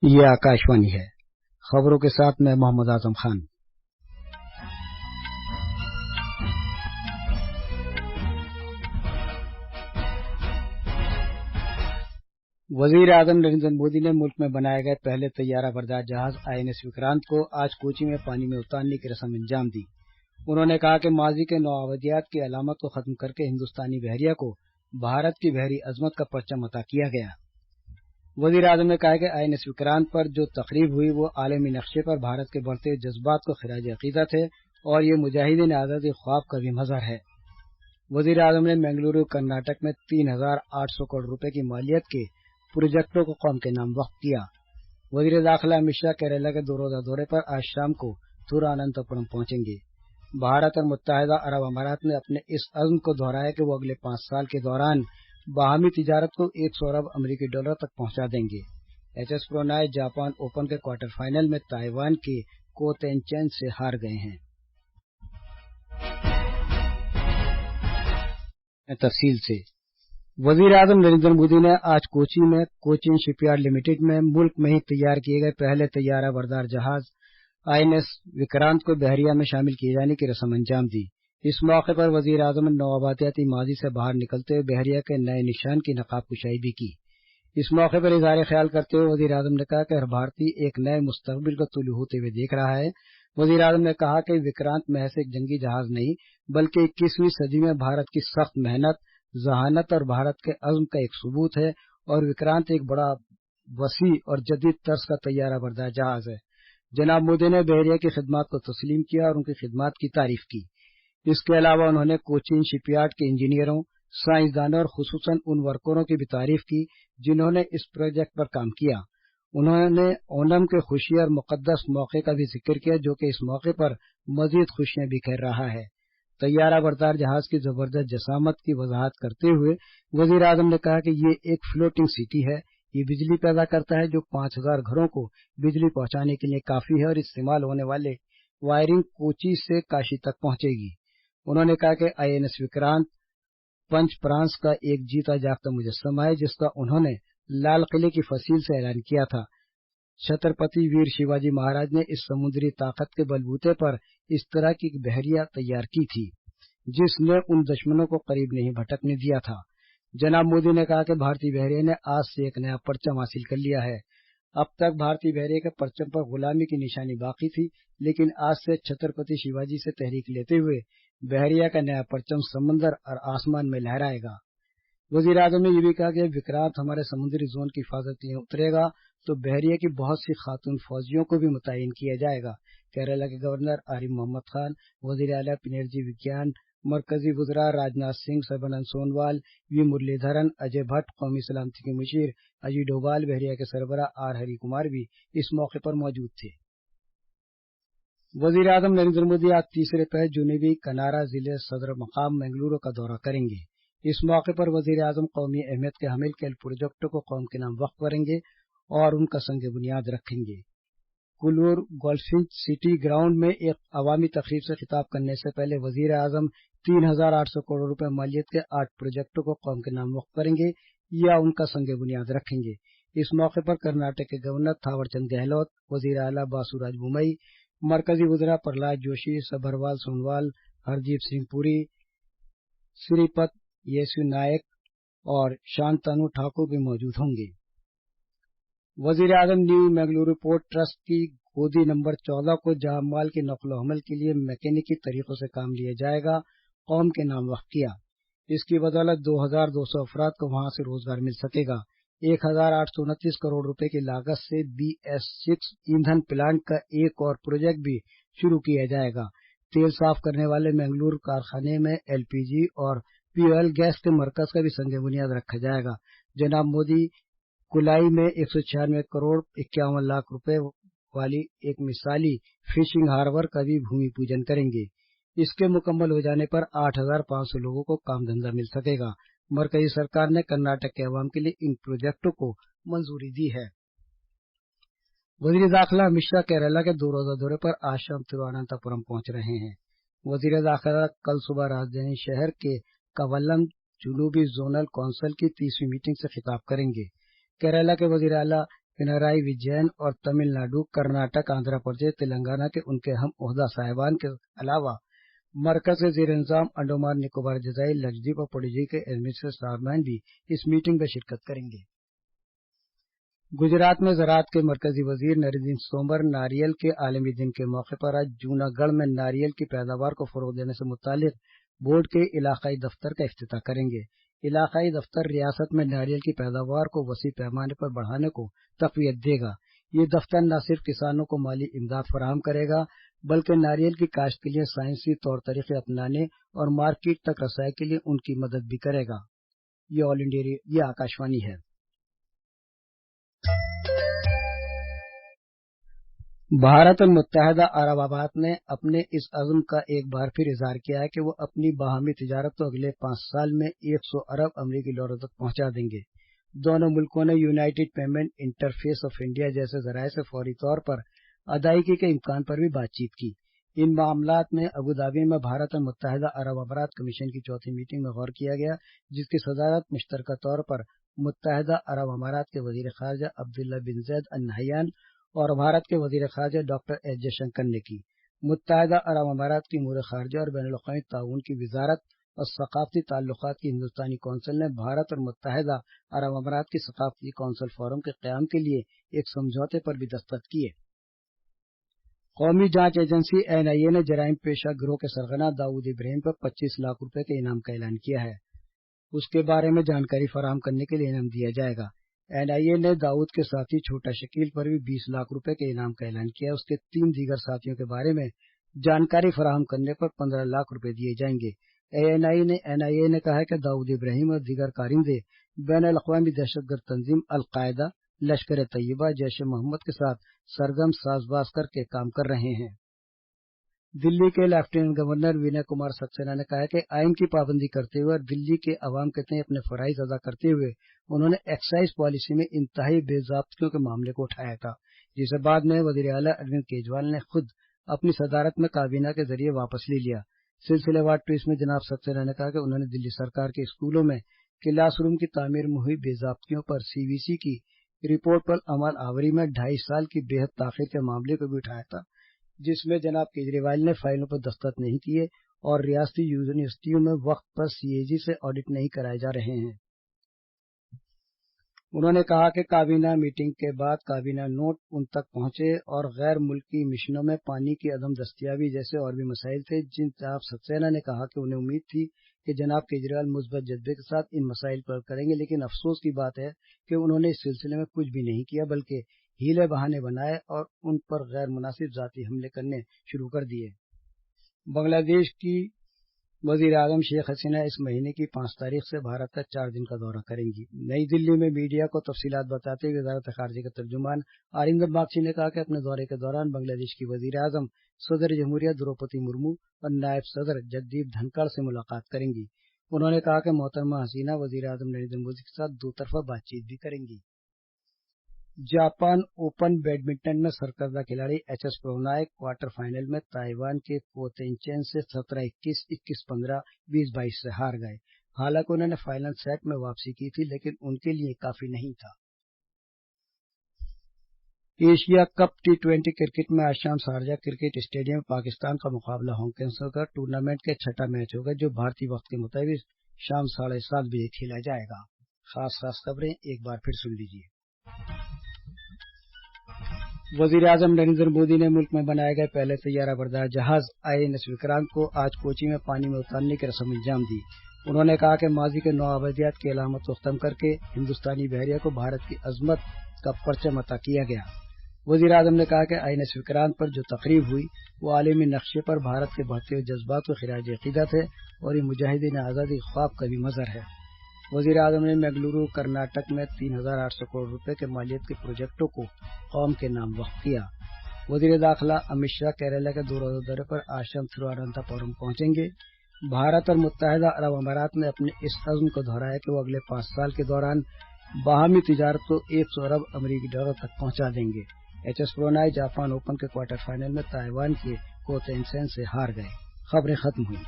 یہ आकाशवाणी है। खबरों के साथ मैं मोहम्मद आजम खान। वजीर आजम नरेंद्र मोदी ने मुल्क में बनाए गए पहले तैयारा बरदार जहाज INS विक्रांत को आज कोची में पानी में उतारने की रस्म अंजाम दी। उन्होंने कहा कि माजी के नौआबादियात की अलामत को खत्म करके हिंदुस्तानी बहरिया को भारत की बहरी अजमत का परचम अता किया गया। वजीर आजम ने कहा कि INS विक्रांत पर जो तकरीब हुई वो आलमी नक्शे पर भारत के बढ़ते हुए जज्बात को खिराज अकीदत है और ये मुजाहिदीन आज़ादी ख्वाब का भी मजहर है। वजीर आजम ने बेंगलुरु कर्नाटक में 3,800 करोड़ रुपए की मालियत के प्रोजेक्टों को कौम के नाम वक्फ किया। वजीर दाखिला अमित शाह केरला के 2 रोजा दौरे पर आज शाम को थिरुवनंतपुरम पहुंचेंगे। भारत और मुत्तहिदा अरब अमारात ने अपने इस अज़्म को दोहराया कि वो अगले 5 साल के दौरान बाहमी तिजारत को 100 अरब अमरीकी डॉलर तक पहुंचा देंगे। HS प्रणॉय जापान ओपन के क्वार्टर फाइनल में ताइवान के को तेनचेन से हार गए हैं। तफसील से वजीर आजम नरेंद्र मोदी ने आज कोची में कोचीन शिपयार्ड लिमिटेड में मुल्क में ही तैयार किए गए पहले तैयारा बरदार जहाज INS विक्रांत को बहरिया में शामिल किए जाने की रस्म अंजाम दी। इस मौके पर वजीर आजम ने नौआबादियाती माजी से बाहर निकलते हुए बहरिया के नए निशान की नकाब कुशाई भी की। इस मौके पर इज़हार ख्याल करते हुए वजीर आजम ने कहा कि हर भारतीय एक नए मुस्तकबिल को तुलू होते हुए देख रहा है। वजीर आजम ने कहा कि विक्रांत महज एक जंगी जहाज नहीं बल्कि 21वीं सदी में भारत की सख्त मेहनत, जहानत और भारत के अज़्म का एक सबूत है और विक्रांत एक बड़ा वसी और जदीद तर्ज का तैयारा बरदार जहाज है। जनाब मोदी ने बहरिया की खिदमत को तस्लीम किया और उनकी खिदमत की तारीफ की। इसके अलावा उन्होंने कोचीन शिपयार्ड के इंजीनियरों, साइंसदानों और खुसूसन उन वर्करों की भी तारीफ की जिन्होंने इस प्रोजेक्ट पर काम किया। उन्होंने ओणम के खुशी और मुकद्दस मौके का भी जिक्र किया जो कि इस मौके पर मजीद खुशियां बिखेर रहा है। तैयारा बरदार जहाज की जबरदस्त जसामत की वजाहत करते हुए वजीर आजम ने कहा कि ये एक फ्लोटिंग सिटी है। ये बिजली पैदा करता है जो 5,000 घरों को बिजली पहुंचाने के लिए काफी है और इस्तेमाल होने वाले वायरिंग कोची से काशी तक पहुंचेगी। उन्होंने कहा कि INS विक्रांत पंच प्रांस का एक जीता जागता मुजस्समा है जिसका उन्होंने लाल किले की फसील से ऐलान किया था। छत्रपति वीर शिवाजी महाराज ने इस समुद्री ताकत के बलबूते पर इस तरह की बहरिया तैयार की थी जिसने उन दुश्मनों को करीब नहीं भटकने दिया था। जनाब मोदी ने कहा कि भारतीय बहरिया ने आज से एक नया परचम हासिल कर लिया है। अब तक भारतीय बहरिया के परचम पर गुलामी की निशानी बाकी थी लेकिन आज से छत्रपति शिवाजी से तहरीक लेते हुए बहरिया का नया परचम समंदर और आसमान में लहराएगा। वजीर आजम ने यह भी कहा कि विक्रांत हमारे समुद्री जोन की हिफाजत के लिए उतरेगा तो बहरिया की बहुत सी खातून फौजियों को भी मुतय्यन किया जाएगा। केरला के गवर्नर आरिफ मोहम्मद खान, वजीर आला पिनेरजी विज्ञान, मरकजी वज़रा राजनाथ सिंह, सर्बानंद सोनोवाल, वी मुरलीधरन, अजय भट्ट, कौमी सलामती के मुशीर अजीत डोभाल, बहरिया के सरबराह R हरि कुमार भी इस मौके पर मौजूद थे। वजीर आजम नरेंद्र मोदी आज तीसरे पहर जुनूबी कनारा जिले सदर मकाम बेंगलुरु का दौरा करेंगे। इस मौके पर वजीर आजम कौमी अहमियत के हामिल कई प्रोजेक्टों को कौम के नाम वक्फ करेंगे और उनका संग बुनियाद रखेंगे। कुल्लूर गोल्डफिंच सिटी ग्राउंड में एक अवामी तकरीब से खिताब करने से पहले वजीर आजम 3,800 करोड़ रुपए मालियत के 8 प्रोजेक्टों को कौम के नाम वक्फ करेंगे या उनका संग बुनियाद रखेंगे। इस मौके पर कर्नाटक के गवर्नर थावरचंद गहलोत, वजीर आला बासुराज बुमई, मरकजी वज़रा प्रहलाद जोशी, सभरवाल सोनोवाल, हरदीप सिंह पुरी, श्रीपद येसु नायक और शांतनु ठाकुर भी मौजूद होंगे। वजीर आजम न्यू बेंगलुरु पोर्ट ट्रस्ट की गोदी नंबर 14 को जहां माल के नकलो हमल के लिए मैकेनिकी तरीकों से काम लिया जाएगा कौम के नाम वक्फ किया। इसकी बदौलत 2,200 अफराद को वहां से रोजगार मिल सकेगा। 1,829 करोड़ रुपए की लागत से BS6 ईंधन प्लांट का एक और प्रोजेक्ट भी शुरू किया जाएगा। तेल साफ करने वाले बेंगलुरु कारखाने में LPG और फ्यूल गैस के मरकज का भी संग बुनियाद रखा जाएगा। जनाब मोदी कुलाई में 196 करोड़ 51 लाख रुपए वाली एक मिसाली फिशिंग हार्बर का भी भूमि पूजन करेंगे। इसके मुकम्मल हो जाने पर 8,500 लोगों को काम धंधा मिल सकेगा। मरकजी सरकार ने कर्नाटक के अवाम के लिए इन प्रोजेक्टों को मंजूरी दी है। वजीर दाखिला अमित शाह केरला के 2 रोजा दौरे पर आज शाम तिरुवनंतपुरम पहुंच रहे हैं। वजीर दाखिला कल सुबह राजधानी शहर के कवल्लम जुनूबी जोनल काउंसिल की 30वीं मीटिंग से खिताब करेंगे। केरला के वजीर आला पिनाराई विजयन और तमिलनाडु, कर्नाटक, आंध्र प्रदेश, तेलंगाना के उनके हम ओहदा साहिबान के अलावा मरकज के ज़ेर इंतजाम अंडमान निकोबार जजाइर, लक्षद्वीप और पुडुचेरी के एडमिनिस्ट्रेटिव साहिबान भी इस मीटिंग में शिरकत करेंगे। गुजरात में ज़राअत के मरकजी वजीर नरेंद्र तोमर नारियल के आलमी दिन के मौके पर आज जूनागढ़ में नारियल की पैदावार को फरोग देने से मुतालिक बोर्ड के इलाकाई दफ्तर का इफ्तिताह करेंगे। इलाकाई दफ्तर रियासत में नारियल की पैदावार को वसी पैमाने पर बढ़ाने को तक़वियत देगा। ये दफ्तर न सिर्फ किसानों को माली इमदाद फराहम करेगा बल्कि नारियल की काश्त के लिए साइंसी तौर तरीके अपनाने और मार्केट तक रसाई के लिए उनकी मदद भी करेगा। ये ऑल इंडिया ये आकाशवाणी है। भारत और मुत्तहदा अरब अमारात ने अपने इस अज़्म का एक बार फिर इज़हार किया है कि वो अपनी बाहमी तिजारत को अगले 5 साल में 100 अरब अमरीकी डॉलर तक पहुंचा देंगे। दोनों मुल्कों ने United payment interface of India जैसे ज़राए से फौरी तौर पर अदायगी के इम्कान पर भी बातचीत की। इन मामलात में अबू धाबी में भारत और मुत्तहदा अरब अमारात कमीशन की चौथी मीटिंग में गौर किया गया, जिसकी सदारत मुश्तरका तौर पर मुत्तहदा अरब अमारात के वज़ीर ख़ारजा अब्दुल्ला बिन ज़ैद अल नहयान और भारत के वज़ीर ख़ारजा डॉक्टर एस जयशंकर ने की। मुत्तहदा अरब अमारात की अमूर ख़ारजा और बैनुल-अक़वामी ताउन की वज़ारत और सक़ाफ़ती ताल्लुक़ात की हिंदुस्तानी कौंसिल ने भारत और मुत्तहदा अरब अमारात की सक़ाफ़ती कौंसिल फोरम के क़याम के लिए एक समझौते पर भी दस्तखत किए। कौमी जांच एजेंसी NIA ने जराइम पेशा गिरोह के सरगना दाऊद इब्राहिम पर 25 लाख रुपए के इनाम का ऐलान किया है। उसके बारे में जानकारी फराहम करने के लिए इनाम दिया जाएगा। NIA ने दाऊद के साथी छोटा शकील पर भी 20 लाख रुपए के इनाम का ऐलान किया। उसके 3 दीगर साथियों के बारे में जानकारी फराहम करने पर 15 लाख रुपए दिए जाएंगे। NIA ने कहा है कि दाऊद इब्राहिम और दीगर कारिंदे बैनुल-अक़वामी दहशतगर्द तंजीम अल-कायदा, लश्कर तैयबा, जैश ए मोहम्मद के साथ सरगर्म साज़बाज़ करके काम कर रहे हैं। दिल्ली के लेफ्टिनेंट गवर्नर विनय कुमार सक्सेना ने कहा है कि आइन की पाबंदी करते हुए और दिल्ली के अवाम के तय अपने फराइज अदा करते हुए उन्होंने एक्साइज पॉलिसी में इंतहाई बेज़ाब्तियों के मामले को उठाया था, जिसे बाद में वज़ीर आला अरविंद केजरीवाल ने खुद अपनी सदारत में काबीना के जरिए वापस ले लिया। सिलसिलेवार ट्वीट में जनाब सक्सेना ने कहा कि उन्होंने दिल्ली सरकार के स्कूलों में क्लासरूम की तामीर में हुई बेज़ाब्तियों पर CVC की रिपोर्ट पर अमल आवरी में 2.5 साल की बेहद ताख़ीर के मामले को भी उठाया था, जिसमें जनाब केजरीवाल ने फाइलों पर दस्तखत नहीं किए और रियासती यूनिवर्सिटियों में वक्त पर CAG से ऑडिट नहीं कराए जा रहे हैं। उन्होंने कहा कि काबीना मीटिंग के बाद काबीना नोट उन तक पहुंचे और गैर मुल्की मिशनों में पानी की अदम दस्तियाबी जैसे और भी मसाइल थे, जिन जनाब सक्सेना ने कहा कि उन्हें उम्मीद थी कि जनाब केजरीवाल मुस्बत जज्बे के साथ इन मसाइल पर करेंगे, लेकिन अफसोस की बात है कि उन्होंने इस सिलसिले में कुछ भी नहीं किया बल्कि हीले बहाने बनाए और उन पर गैर मुनासिब जाती हमले करने शुरू कर दिए। बांग्लादेश की वज़ीर आज़म शेख हसीना इस महीने की 5 तारीख से भारत का 4 दिन का दौरा करेंगी। नई दिल्ली में मीडिया को तफसीलात बताते हुए वज़ारत ख़ारिजा के तर्जुमान अरिंदम बागची ने कहा कि अपने दौरे के दौरान बांग्लादेश की वज़ीर आज़म सदर जमहूरिया द्रौपदी मुर्मू और नायब सदर जगदीप धनखड़ से मुलाकात करेंगी। उन्होंने कहा कि मोहतरमा हसीना वज़ीर आज़म नरेंद्र मोदी के साथ 2 तरफ़ा बातचीत भी करेंगी। जापान ओपन बैडमिंटन में सरकर्दा खिलाड़ी HS प्रणॉय क्वार्टर फाइनल में ताइवान के को तेनचेन से 17-21, 21-15, 20-22 से हार गए। हालांकि उन्होंने फाइनल सेट में वापसी की थी, लेकिन उनके लिए काफी नहीं था। एशिया कप T20 क्रिकेट में आज शाम शारजा क्रिकेट स्टेडियम में पाकिस्तान का मुकाबला हांगकांग से होगा। टूर्नामेंट के 6ठा मैच होगा, जो भारतीय वक्त के मुताबिक शाम 7:30 बजे खेला जाएगा। खास खबरें एक बार फिर सुन लीजिए। वज़ीर आज़म नरेंद्र मोदी ने मुल्क में बनाए गए पहले तैयारा बरदार जहाज INS विक्रांत को आज कोची में पानी में उतारने की रस्म अंजाम दी। उन्होंने कहा कि माजी के नौआबादियात की अलामत को खत्म करके हिंदुस्तानी बहरिया को भारत की अजमत का परचम अता किया गया। वज़ीर आज़म ने कहा कि INS विक्रांत पर जो तकरीब हुई वो आलमी नक्शे पर भारत के बढ़ते हुए जज्बात को खिराज अक़ीदत है और ये मुजाहिदीन आज़ादी ख्वाब का भी मज़हर है। वज़ीर आज़म ने मैंगलुरु कर्नाटक में 3,800 करोड़ रुपए के मालियत के प्रोजेक्टों को कौम के नाम वक्फ किया। वज़ीर दाखिला अमित शाह केरला के 2 रोज़ा दौरे पर आज शाम तिरुवनंतपुरम पहुंचेंगे। भारत और मुत्तहदा अरब अमारात ने अपने इस अज़्म को दोहराया कि वो अगले 5 साल के दौरान बाहमी तिजारत को 100 अरब अमरीकी डॉलर तक पहुंचा देंगे। HS प्रणॉय जापान ओपन के क्वार्टर फाइनल में ताइवान के को तेनचेन से हार गए। खबरें खत्म हुई।